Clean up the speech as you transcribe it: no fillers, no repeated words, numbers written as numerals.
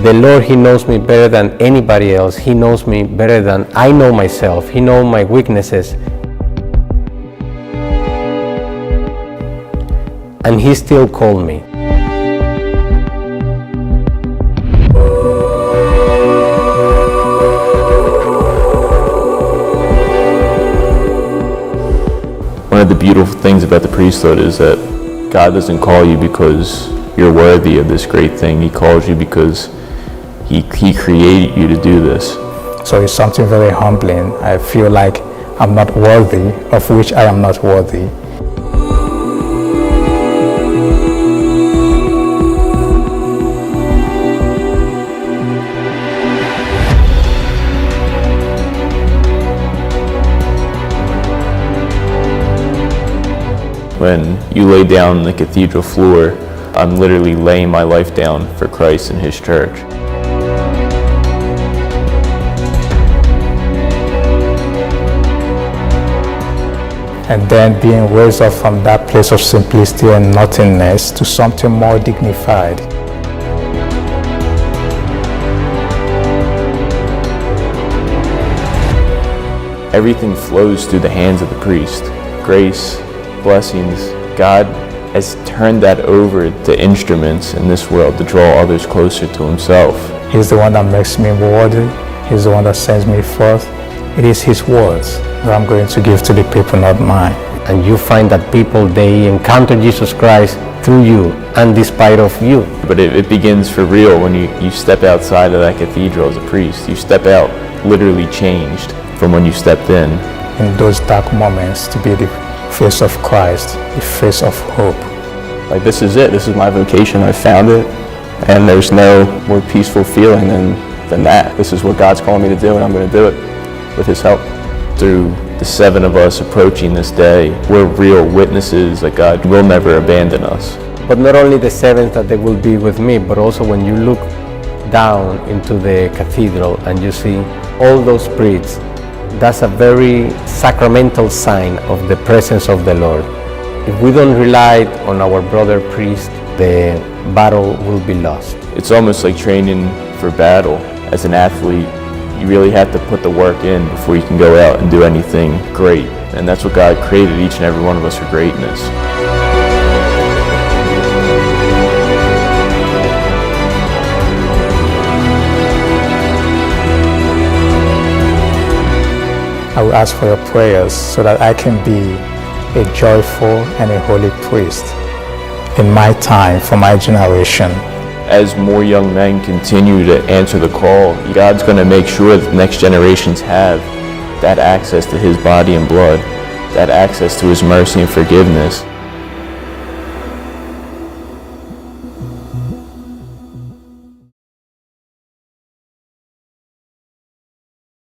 The Lord, He knows me better than anybody else. He knows me better than I know myself. He knows my weaknesses. And He still called me. One of the beautiful things about the priesthood is that God doesn't call you because you're worthy of this great thing. He calls you because He created you to do this. So it's something very humbling. I feel like I'm not worthy, of which I am not worthy. When you lay down on the cathedral floor, I'm literally laying my life down for Christ and His church. And then being raised up from that place of simplicity and nothingness to something more dignified. Everything flows through the hands of the priest. Grace, blessings. God has turned that over to instruments in this world to draw others closer to Himself. He's the one that makes me worthy. He's the one that sends me forth. It is His words that I'm going to give to the people, not mine. And you find that people, they encounter Jesus Christ through you and despite of you. But it begins for real when you step outside of that cathedral as a priest. You step out literally changed from when you stepped in. In those dark moments, to be the face of Christ, the face of hope. Like, this is it. This is my vocation. I found it. And there's no more peaceful feeling than that. This is what God's calling me to do, and I'm going to do it with His help. Through the 7 of us approaching this day, we're real witnesses that God will never abandon us. But not only the 7 that they will be with me, but also when you look down into the cathedral and you see all those priests, that's a very sacramental sign of the presence of the Lord. If we don't rely on our brother priest, the battle will be lost. It's almost like training for battle. As an athlete, you really have to put the work in before you can go out and do anything great. And that's what God created each and every one of us for, greatness. I will ask for your prayers so that I can be a joyful and a holy priest in my time, for my generation. As more young men continue to answer the call, God's going to make sure that the next generations have that access to His body and blood, that access to His mercy and forgiveness.